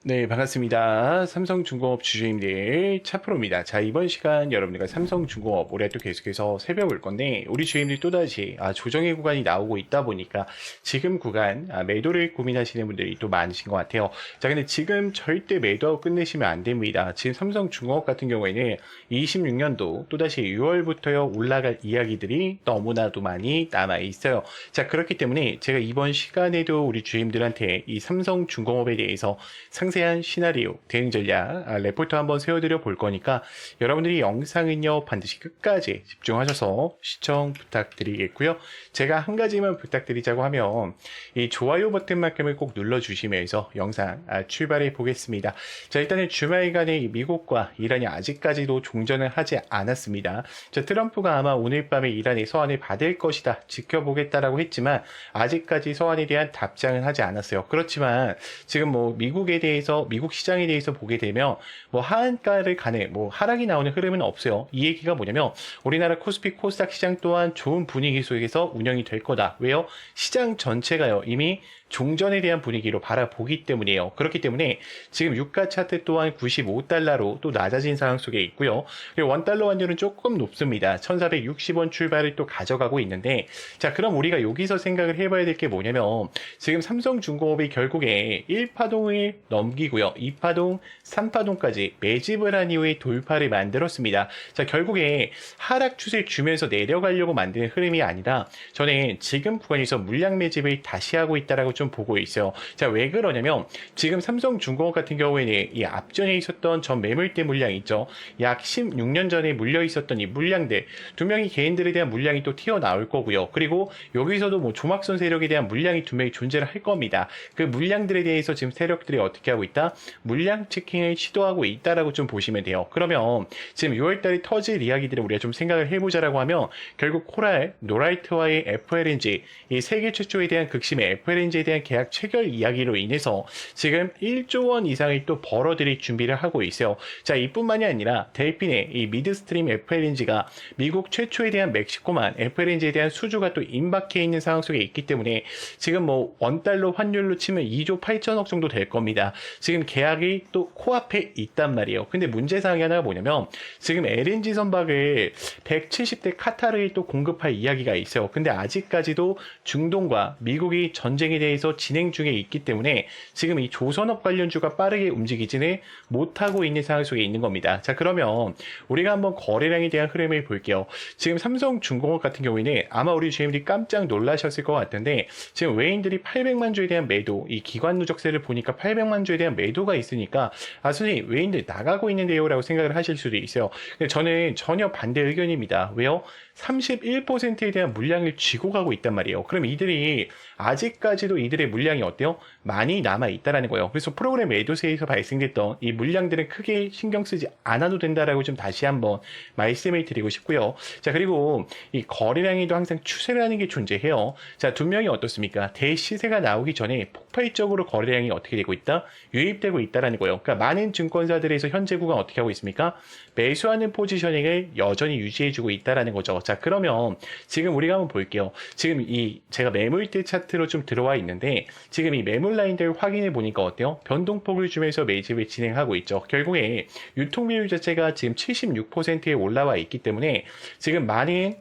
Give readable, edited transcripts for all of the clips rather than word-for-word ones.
네, 반갑습니다. 삼성중공업 주주님들 차프로입니다. 자, 이번 시간 여러분들과 삼성중공업 올해 또 계속해서 살펴볼 건데, 우리 주주님들 또다시 조정의 구간이 나오고 있다 보니까 지금 구간 매도를 고민하시는 분들이 또 많으신 것 같아요. 자, 근데 지금 절대 매도하고 끝내시면 안 됩니다. 지금 삼성중공업 같은 경우에는 26년도 또다시 6월부터 올라갈 이야기들이 너무나도 많이 남아 있어요. 자, 그렇기 때문에 제가 이번 시간에도 우리 주주님들한테 이 삼성중공업에 대해서 상세한 시나리오, 대응 전략, 레포트 한번 세워드려 볼 거니까 여러분들이 영상은요 반드시 끝까지 집중하셔서 시청 부탁드리겠고요. 제가 한 가지만 부탁드리자고 하면 이 좋아요 버튼만큼을 꼭 눌러주시면서 영상 출발해 보겠습니다. 자, 일단은 주말간에 미국과 이란이 아직까지도 종전을 하지 않았습니다. 자, 트럼프가 아마 오늘 밤에 이란의 서한을 받을 것이다, 지켜보겠다라고 했지만 아직까지 서한에 대한 답장은 하지 않았어요. 그렇지만 지금 미국에 대해서 미국 시장에 대해서 보게 되면 하한가를 가네 하락이 나오는 흐름은 없어요. 이 얘기가 뭐냐면 우리나라 코스피 코스닥 시장 또한 좋은 분위기 속에서 운영이 될 거다. 왜요? 시장 전체가요 이미 종전에 대한 분위기로 바라보기 때문이에요. 그렇기 때문에 지금 유가 차트 또한 95달러로 또 낮아진 상황 속에 있고요. 그리고 원달러 환율은 조금 높습니다. 1460원 출발을 또 가져가고 있는데, 자, 그럼 우리가 여기서 생각을 해봐야 될 게 뭐냐면 지금 삼성중공업이 결국에 1파동을 넘기고요. 2파동, 3파동까지 매집을 한 이후에 돌파를 만들었습니다. 자, 결국에 하락 추세 주면서 내려가려고 만드는 흐름이 아니라 저는 지금 구간에서 물량 매집을 다시 하고 있다라고 좀 보고 있어요. 자, 왜 그러냐면 지금 삼성중공업 같은 경우에는 이 앞전에 있었던 전 매물대 물량 있죠. 약 16년 전에 물려 있었던 이 물량들, 두 명의 개인들에 대한 물량이 또 튀어나올 거고요. 그리고 여기서도 조막선 세력에 대한 물량이 두 명이 존재를 할 겁니다. 그 물량들에 대해서 지금 세력들이 어떻게 하고 있다? 물량 체킹을 시도하고 있다라고 좀 보시면 돼요. 그러면 지금 6월달에 터질 이야기들을 우리가 좀 생각을 해보자라고 하면 결국 코랄, 노라이트와의 FLNG, 이 세계 최초에 대한 극심의 FLNG에 대한 계약 체결 이야기로 인해서 지금 1조 원 이상을 또 벌어들일 준비를 하고 있어요. 자, 이뿐만이 아니라 델핀의 이 미드스트림 FLNG가 미국 최초에 대한 멕시코만 FLNG에 대한 수주가 또 임박해 있는 상황 속에 있기 때문에 지금 원달러 환율로 치면 2조 8천억 정도 될 겁니다. 지금 계약이 또 코앞에 있단 말이에요. 근데 문제사항이 하나가 뭐냐면 지금 LNG 선박을 170대 카타르에 또 공급할 이야기가 있어요. 근데 아직까지도 중동과 미국이 전쟁에 대해서 진행 중에 있기 때문에 지금 이 조선업 관련주가 빠르게 움직이지는 못하고 있는 상황 속에 있는 겁니다. 자, 그러면 우리가 한번 거래량에 대한 흐름을 볼게요. 지금 삼성중공업 같은 경우에는 아마 우리 주님들이 깜짝 놀라셨을 것 같은데 지금 외인들이 800만 주에 대한 매도, 이 기관 누적세를 보니까 800만 주에 대한 매도가 있으니까 선생님 외인들 나가고 있는데요 라고 생각을 하실 수도 있어요. 근데 저는 전혀 반대 의견입니다. 왜요? 31%에 대한 물량을 쥐고 가고 있단 말이에요. 그럼 이들이 아직까지도 이들의 물량이 어때요? 많이 남아 있다라는 거예요. 그래서 프로그램 매도세에서 발생됐던 이 물량들은 크게 신경 쓰지 않아도 된다라고 좀 다시 한번 말씀을 드리고 싶고요. 자, 그리고 이 거래량에도 항상 추세라는 게 존재해요. 자, 두 명이 어떻습니까? 대시세가 나오기 전에 폭발적으로 거래량이 어떻게 되고 있다? 유입되고 있다라는 거예요. 그러니까 많은 증권사들에서 현재 구간 어떻게 하고 있습니까? 매수하는 포지셔닝을 여전히 유지해주고 있다라는 거죠. 자, 그러면 지금 우리가 한번 볼게요. 지금 제가 매물대 차트로 좀 들어와 있는데 지금 이 매물 라인들 확인해 보니까 어때요? 변동폭을 주면서 매집을 진행하고 있죠. 결국에 유통 비율 자체가 지금 76%에 올라와 있기 때문에 지금 많은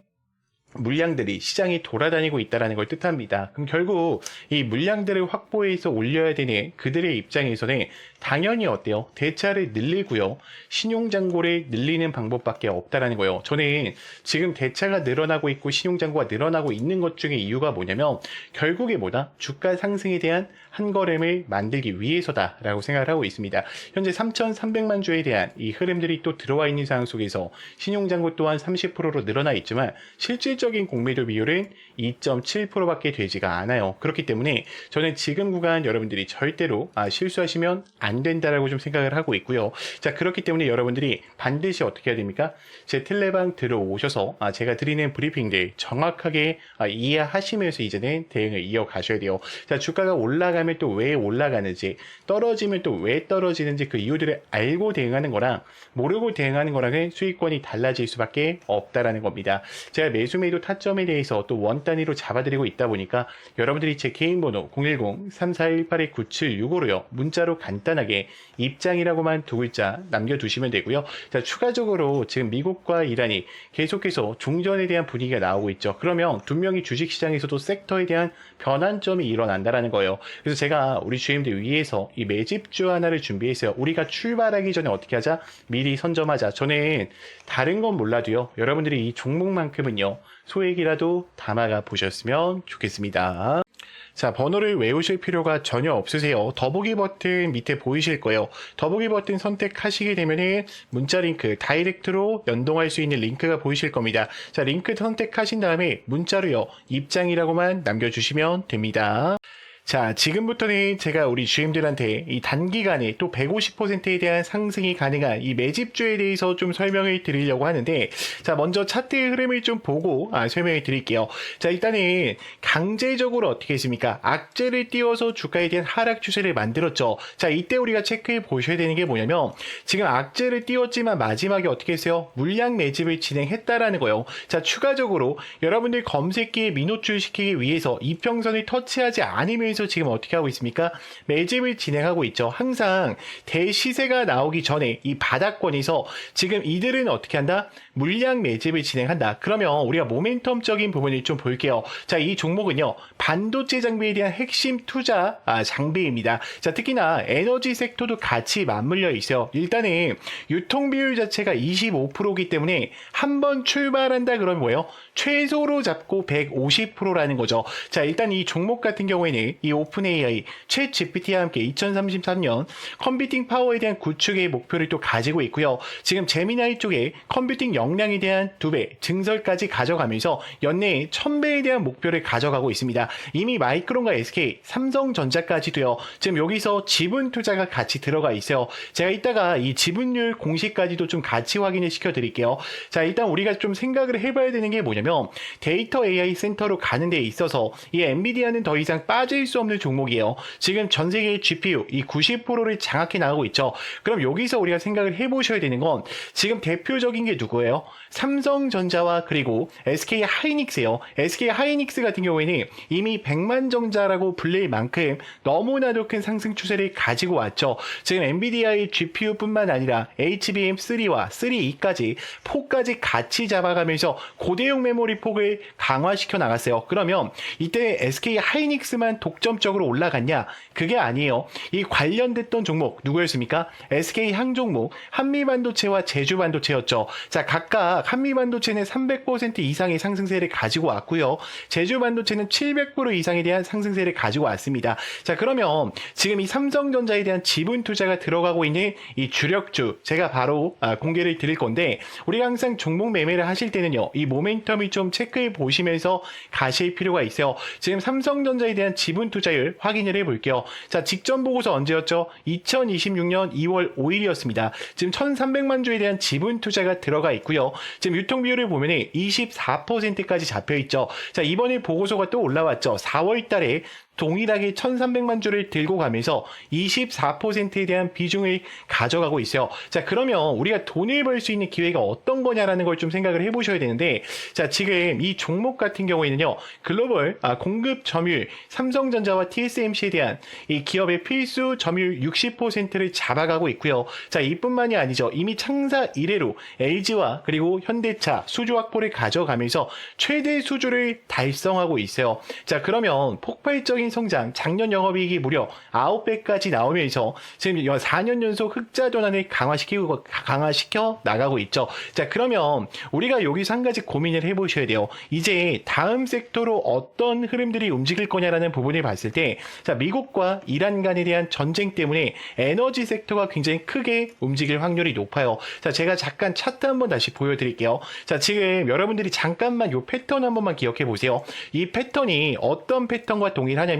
물량들이 시장이 돌아다니고 있다는 걸 뜻합니다. 그럼 결국 이 물량들을 확보해서 올려야 되는 그들의 입장에서는 당연히 어때요? 대차를 늘리고요. 신용잔고를 늘리는 방법밖에 없다라는 거예요. 저는 지금 대차가 늘어나고 있고 신용잔고가 늘어나고 있는 것 중에 이유가 뭐냐면 결국에 주가 상승에 대한 한 걸음을 만들기 위해서다라고 생각을 하고 있습니다. 현재 3,300만 주에 대한 이 흐름들이 또 들어와 있는 상황 속에서 신용잔고 또한 30%로 늘어나 있지만 실질적인 공매도 비율은 2.7%밖에 되지가 않아요. 그렇기 때문에 저는 지금 구간 여러분들이 절대로 실수하시면 안 된다라고 좀 생각을 하고 있고요. 자, 그렇기 때문에 여러분들이 반드시 어떻게 해야 됩니까? 제 텔레방 들어오셔서 제가 드리는 브리핑들 정확하게 이해하시면서 이제는 대응을 이어가셔야 돼요. 자, 주가가 올라가면 또 왜 올라가는지, 떨어지면 또 왜 떨어지는지 그 이유들을 알고 대응하는 거랑 모르고 대응하는 거랑은 수익권이 달라질 수밖에 없다라는 겁니다. 제가 매수 매도 타점에 대해서 또 원 단위로 잡아드리고 있다 보니까 여러분들이 제 개인 번호 010-3418-9765로요. 문자로 간단하게 입장이라고만 두 글자 남겨두시면 되고요. 자, 추가적으로 지금 미국과 이란이 계속해서 종전에 대한 분위기가 나오고 있죠. 그러면 분명히 주식시장에서도 섹터에 대한 변환점이 일어난다라는 거예요. 그래서 제가 우리 주임들 위해서 이 매집주 하나를 준비했어요. 우리가 출발하기 전에 어떻게 하자? 미리 선점하자. 저는 다른 건 몰라도요. 여러분들이 이 종목만큼은요. 소액이라도 담아가 보셨으면 좋겠습니다. 자, 번호를 외우실 필요가 전혀 없으세요. 더보기 버튼 밑에 보이실 거예요. 더보기 버튼 선택하시게 되면은 문자 링크, 다이렉트로 연동할 수 있는 링크가 보이실 겁니다. 자, 링크 선택하신 다음에 문자로요. 입장이라고만 남겨주시면 됩니다. 자, 지금부터는 제가 우리 주임들한테 이 단기간에 또 150%에 대한 상승이 가능한 이 매집주에 대해서 좀 설명을 드리려고 하는데, 자, 먼저 차트의 흐름을 좀 보고 설명을 드릴게요. 자, 일단은 강제적으로 어떻게 했습니까? 악재를 띄워서 주가에 대한 하락 추세를 만들었죠. 자, 이때 우리가 체크해 보셔야 되는 게 뭐냐면, 지금 악재를 띄웠지만 마지막에 어떻게 했어요? 물량 매집을 진행했다라는 거예요. 자, 추가적으로 여러분들 검색기에 민호출 시키기 위해서 이평선을 터치하지 않으면서 지금 어떻게 하고 있습니까? 매집을 진행하고 있죠. 항상 대시세가 나오기 전에 이 바닥권에서 지금 이들은 어떻게 한다? 물량 매집을 진행한다. 그러면 우리가 모멘텀적인 부분을 좀 볼게요. 자, 이 종목은요. 반도체 장비에 대한 핵심 투자 장비입니다. 자, 특히나 에너지 섹터도 같이 맞물려 있어요. 일단은 유통 비율 자체가 25%이기 때문에 한번 출발한다 그러면 뭐예요? 최소로 잡고 150%라는 거죠. 자, 일단 이 종목 같은 경우에는 이 오픈 AI, 챗 GPT와 함께 2033년 컴퓨팅 파워에 대한 구축의 목표를 또 가지고 있고요. 지금 제미나이 쪽에 컴퓨팅 역량에 대한 2배 증설까지 가져가면서 연내에 1000배에 대한 목표를 가져가고 있습니다. 이미 마이크론과 SK, 삼성전자까지도요. 지금 여기서 지분 투자가 같이 들어가 있어요. 제가 이따가 이 지분율 공시까지도 좀 같이 확인을 시켜드릴게요. 자, 일단 우리가 좀 생각을 해봐야 되는 게 뭐냐면 데이터 AI 센터로 가는 데 있어서 이 엔비디아는 더 이상 빠질 수 없는 종목이에요. 지금 전 세계의 GPU 이 90%를 장악해 나가고 있죠. 그럼 여기서 우리가 생각을 해보셔야 되는 건 지금 대표적인 게 누구예요? 삼성전자와 그리고 SK 하이닉스예요. SK 하이닉스 같은 경우에는 이미 100만 정자라고 불릴 만큼 너무나도 큰 상승 추세를 가지고 왔죠. 지금 엔비디아의 GPU뿐만 아니라 HBM3와 3E까지 4까지 같이 잡아가면서 고대용 메모리 폭을 강화시켜 나갔어요. 그러면 이때 SK 하이닉스만 독점적으로 올라갔냐? 그게 아니에요. 이 관련됐던 종목 누구였습니까? SK 항종목, 한미반도체와 제주반도체였죠. 자, 각각 한미반도체는 300% 이상의 상승세를 가지고 왔고요. 제주반도체는 700% 이상에 대한 상승세를 가지고 왔습니다. 자, 그러면 지금 이 삼성전자에 대한 지분 투자가 들어가고 있는 이 주력주 제가 바로 공개를 드릴 건데, 우리가 항상 종목 매매를 하실 때는요, 이 모멘텀을 좀 체크해 보시면서 가실 필요가 있어요. 지금 삼성전자에 대한 지분 투자율 확인을 해 볼게요. 자, 직전 보고서 언제였죠? 2026년 2월 5일이었습니다. 지금 1300만 주에 대한 지분 투자가 들어가 있고요. 지금 유통 비율을 보면 24%까지 잡혀 있죠. 자, 이번에 보고서가 또 올라왔죠. 4월 달에 동일하게 1300만 주를 들고 가면서 24%에 대한 비중을 가져가고 있어요. 자, 그러면 우리가 돈을 벌 수 있는 기회가 어떤 거냐라는 걸 좀 생각을 해보셔야 되는데, 자, 지금 이 종목 같은 경우에는요, 글로벌 공급 점유율, 삼성전자와 TSMC에 대한 이 기업의 필수 점유율 60%를 잡아가고 있고요. 자, 이뿐만이 아니죠. 이미 창사 이래로 LG와 그리고 현대차 수주 확보를 가져가면서 최대 수주를 달성하고 있어요. 자, 그러면 폭발적인 성장, 작년 영업이익이 무려 9배까지 나오면서 지금 4년 연속 흑자 전환을 강화시켜 나가고 있죠. 자, 그러면 우리가 여기서 한 가지 고민을 해보셔야 돼요. 이제 다음 섹터로 어떤 흐름들이 움직일 거냐라는 부분을 봤을 때, 자, 미국과 이란 간에 대한 전쟁 때문에 에너지 섹터가 굉장히 크게 움직일 확률이 높아요. 자, 제가 잠깐 차트 한번 다시 보여드릴게요. 자, 지금 여러분들이 잠깐만 이 패턴 한 번만 기억해 보세요. 이 패턴이 어떤 패턴과 동일하냐면,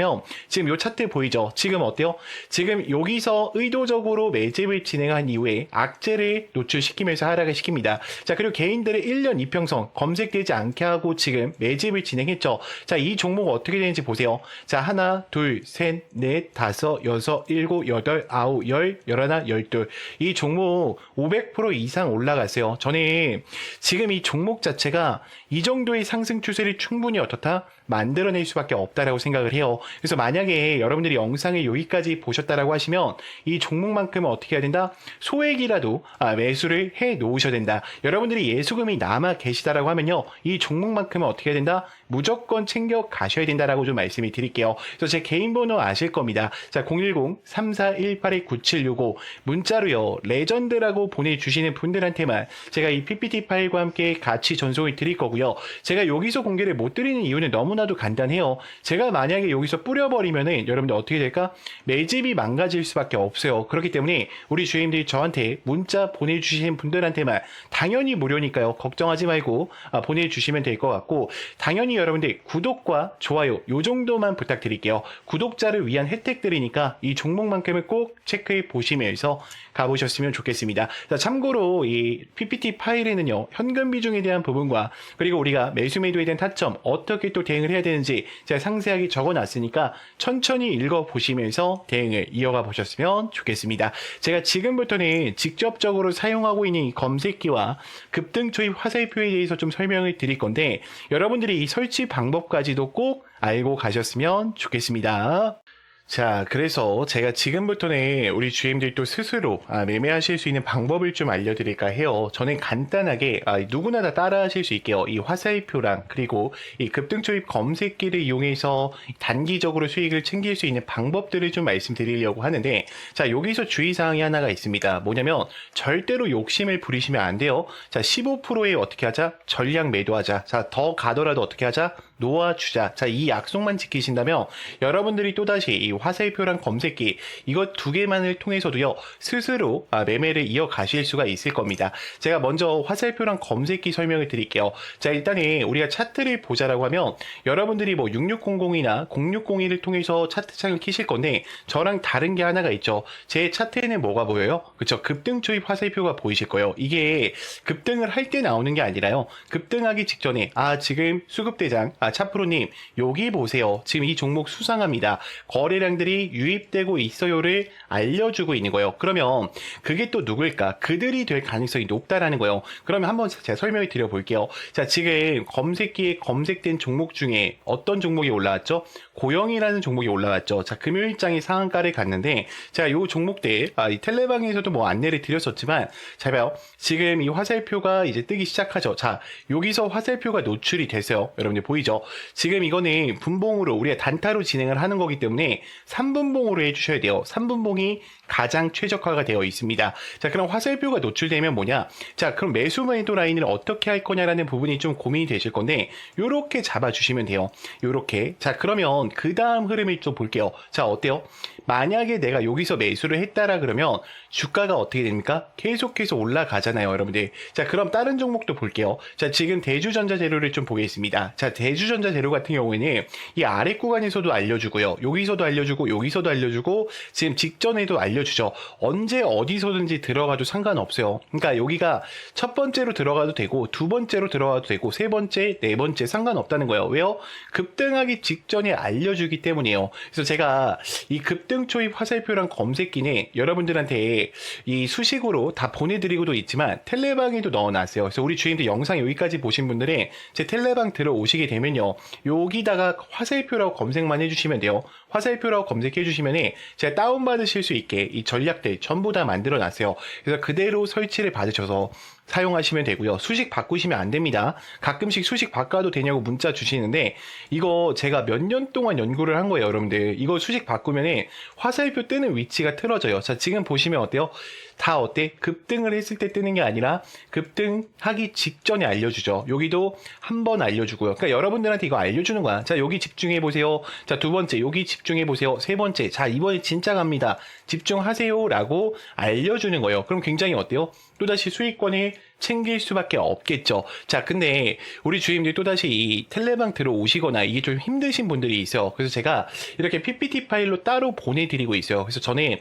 지금 이 차트 보이죠? 지금 어때요? 지금 여기서 의도적으로 매집을 진행한 이후에 악재를 노출시키면서 하락을 시킵니다. 자, 그리고 개인들의 1년 이평선 검색되지 않게 하고 지금 매집을 진행했죠. 자, 이 종목 어떻게 되는지 보세요. 자, 한 하나, 둘, 셋, 넷, 다섯, 여섯, 일곱, 여덟, 아홉, 열, 열하나, 열둘. 이 종목 500% 이상 올라갔어요. 저는 지금 이 종목 자체가 이 정도의 상승 추세를 충분히 어떻다? 만들어낼 수밖에 없다라고 생각을 해요. 그래서 만약에 여러분들이 영상을 여기까지 보셨다라고 하시면 이 종목만큼은 어떻게 해야 된다? 소액이라도 매수를 해 놓으셔야 된다. 여러분들이 예수금이 남아 계시다라고 하면요, 이 종목만큼은 어떻게 해야 된다? 무조건 챙겨 가셔야 된다라고 좀 말씀을 드릴게요. 그래서 제 개인 번호 아실 겁니다. 자, 010-3418-9765 문자로요, 레전드라고 보내주시는 분들한테만 제가 이 PPT 파일과 함께 같이 전송을 드릴 거고요. 제가 여기서 공개를 못 드리는 이유는 너무나도 간단해요. 제가 만약에 여기서 뿌려버리면은 여러분들 어떻게 될까? 매집이 망가질 수밖에 없어요. 그렇기 때문에 우리 주임들이 저한테 문자 보내주시는 분들한테만, 당연히 무료니까요, 걱정하지 말고 보내주시면 될 것 같고, 당연히 여러분들 구독과 좋아요 요 정도만 부탁드릴게요. 구독자를 위한 혜택들이니까 이 종목만큼을 꼭 체크해 보시면서 가보셨으면 좋겠습니다. 자, 참고로 이 PPT 파일에는요, 현금 비중에 대한 부분과 그리고 우리가 매수 매도에 대한 타점 어떻게 또 대응을 해야 되는지 제가 상세하게 적어놨으니까 천천히 읽어보시면서 대응을 이어가 보셨으면 좋겠습니다. 제가 지금부터는 직접적으로 사용하고 있는 이 검색기와 급등 초입 화살표에 대해서 좀 설명을 드릴 건데, 여러분들이 이 설치 방법까지도 꼭 알고 가셨으면 좋겠습니다. 자, 그래서 제가 지금부터는 우리 주임들도 스스로 매매하실 수 있는 방법을 좀 알려드릴까 해요. 저는 간단하게 누구나 다 따라하실 수 있게요, 이 화살표랑 그리고 이 급등초입 검색기를 이용해서 단기적으로 수익을 챙길 수 있는 방법들을 좀 말씀드리려고 하는데, 자, 여기서 주의사항이 하나가 있습니다. 뭐냐면 절대로 욕심을 부리시면 안 돼요. 자, 15%에 어떻게 하자? 전량 매도하자. 자, 더 가더라도 어떻게 하자? 놓아주자. 자, 이 약속만 지키신다면 여러분들이 또다시 이 화살표랑 검색기 이것 두 개만을 통해서도요, 스스로 매매를 이어가실 수가 있을 겁니다. 제가 먼저 화살표랑 검색기 설명을 드릴게요. 자, 일단은 우리가 차트를 보자라고 하면 여러분들이 뭐 6600이나 0601을 통해서 차트창을 키실 건데, 저랑 다른 게 하나가 있죠. 제 차트에는 뭐가 보여요? 그쵸? 급등 초입 화살표가 보이실 거예요. 이게 급등을 할 때 나오는 게 아니라요, 급등하기 직전에 지금 수급대장 차프로님 여기 보세요, 지금 이 종목 수상합니다, 거래량들이 유입되고 있어요를 알려주고 있는 거예요. 그러면 그게 또 누굴까? 그들이 될 가능성이 높다라는 거예요. 그러면 한번 제가 설명을 드려볼게요. 자, 지금 검색기에 검색된 종목 중에 어떤 종목이 올라왔죠? 고영이라는 종목이 올라왔죠. 자, 금요일장이 상한가를 갔는데, 자, 요 종목들 이 텔레방에서도 뭐 안내를 드렸었지만, 자, 봐요. 지금 이 화살표가 이제 뜨기 시작하죠. 자, 여기서 화살표가 노출이 됐어요. 여러분들 보이죠? 지금 이거는 분봉으로 우리가 단타로 진행을 하는 거기 때문에 3분봉으로 해주셔야 돼요. 3분봉이 가장 최적화가 되어 있습니다. 자, 그럼 화살표가 노출되면 뭐냐? 자, 그럼 매수 매도 라인을 어떻게 할 거냐라는 부분이 좀 고민이 되실 건데, 요렇게 잡아주시면 돼요. 요렇게. 자, 그러면 그 다음 흐름을 좀 볼게요. 자, 어때요? 만약에 내가 여기서 매수를 했다라 그러면 주가가 어떻게 됩니까? 계속해서 올라가잖아요, 여러분들. 자, 그럼 다른 종목도 볼게요. 자, 지금 대주전자재료를 좀 보겠습니다. 자, 대주전자재료 같은 경우에는 이 아래 구간에서도 알려주고요, 여기서도 알려주고, 여기서도 알려주고, 지금 직전에도 알려주죠. 언제 어디서든지 들어가도 상관없어요. 그러니까 여기가 첫 번째로 들어가도 되고, 두 번째로 들어가도 되고, 세 번째, 네 번째 상관없다는 거예요. 왜요? 급등하기 직전에 알려주기 때문이에요. 그래서 제가 이 급등 초입 화살표랑 검색기는 여러분들한테 이 수식으로 다 보내드리고도 있지만 텔레방에도 넣어놨어요. 그래서 우리 주인들 영상 여기까지 보신 분들은 제 텔레방 들어오시게 되면요, 여기다가 화살표라고 검색만 해주시면 돼요. 화살표라고 검색해 주시면 제가 다운받으실 수 있게 이 전략들 전부 다 만들어 놨어요. 그래서 그대로 설치를 받으셔서 사용하시면 되고요. 수식 바꾸시면 안 됩니다. 가끔씩 수식 바꿔도 되냐고 문자 주시는데, 이거 제가 몇 년 동안 연구를 한 거예요, 여러분들. 이거 수식 바꾸면 화살표 뜨는 위치가 틀어져요. 자, 지금 보시면 어때요? 다 어때? 급등을 했을 때 뜨는 게 아니라 급등하기 직전에 알려주죠. 여기도 한 번 알려주고요. 그러니까 여러분들한테 이거 알려주는 거야. 자, 여기 집중해 보세요. 자, 두 번째 여기 집중해 보세요. 세 번째, 자, 이번에 진짜 갑니다, 집중하세요 라고 알려주는 거예요. 그럼 굉장히 어때요? 또다시 수익권을 챙길 수밖에 없겠죠. 자, 근데 우리 주임들 또다시 이 텔레방 들어오시거나 이게 좀 힘드신 분들이 있어요. 그래서 제가 이렇게 PPT 파일로 따로 보내드리고 있어요. 그래서 저는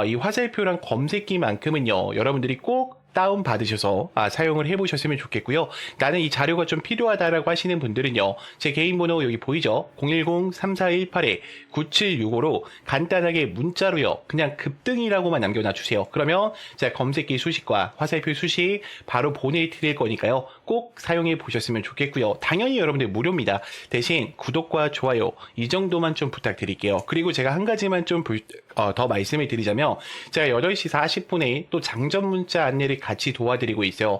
이 화살표랑 검색기만큼은요, 여러분들이 꼭 다운 받으셔서 사용을 해보셨으면 좋겠고요. 나는 이 자료가 좀 필요하다라고 하시는 분들은요, 제 개인 번호 여기 보이죠? 010-3418-9765로 간단하게 문자로요, 그냥 급등이라고만 남겨놔 주세요. 그러면 제가 검색기 수식과 화살표 수식 바로 보내드릴 거니까요, 꼭 사용해 보셨으면 좋겠고요. 당연히 여러분들 무료입니다. 대신 구독과 좋아요 이 정도만 좀 부탁드릴게요. 그리고 제가 한 가지만 좀 더 말씀을 드리자면, 제가 8시 40분에 또 장전 문자 안내를 같이 도와드리고 있어요.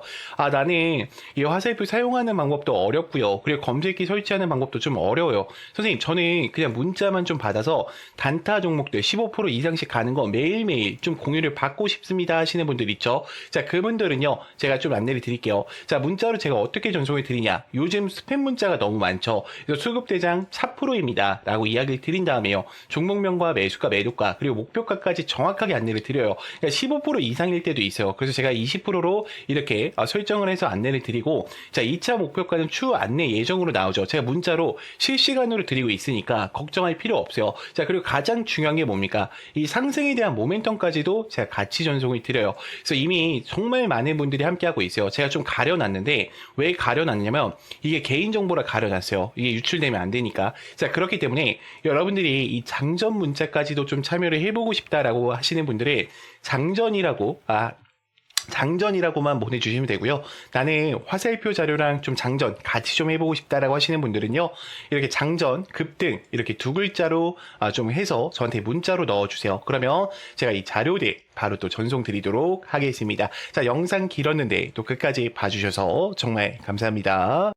나는 이 화살표 사용하는 방법도 어렵고요. 그리고 검색기 설치하는 방법도 좀 어려워요. 선생님, 저는 그냥 문자만 좀 받아서 단타 종목들 15% 이상씩 가는 거 매일매일 좀 공유를 받고 싶습니다 하시는 분들 있죠. 자, 그분들은요, 제가 좀 안내를 드릴게요. 자, 문자로 제가 어떻게 전송을 드리냐. 요즘 스팸 문자가 너무 많죠. 그래서 수급대장 4%입니다 라고 이야기를 드린 다음에요, 종목명과 매수가, 매도가, 그리고 목표가까지 정확하게 안내를 드려요. 그러니까 15% 이상일 때도 있어요. 그래서 제가 20%로 이렇게 설정을 해서 안내를 드리고, 자, 2차 목표가는 추후 안내 예정으로 나오죠. 제가 문자로 실시간으로 드리고 있으니까 걱정할 필요 없어요. 자, 그리고 가장 중요한 게 뭡니까? 이 상승에 대한 모멘텀까지도 제가 같이 전송을 드려요. 그래서 이미 정말 많은 분들이 함께하고 있어요. 제가 좀 가려놨는데, 왜 가려놨냐면 이게 개인정보라 가려놨어요. 이게 유출되면 안 되니까. 자, 그렇기 때문에 여러분들이 이 장전 문자까지도 좀 참여를 해보고 싶다라고 하시는 분들은 장전이라고만 보내주시면 되고요. 나는 화살표 자료랑 좀 장전 같이 좀 해보고 싶다라고 하시는 분들은요, 이렇게 장전, 급등 이렇게 두 글자로 좀 해서 저한테 문자로 넣어주세요. 그러면 제가 이 자료들 바로 또 전송 드리도록 하겠습니다. 자, 영상 길었는데 또 끝까지 봐주셔서 정말 감사합니다.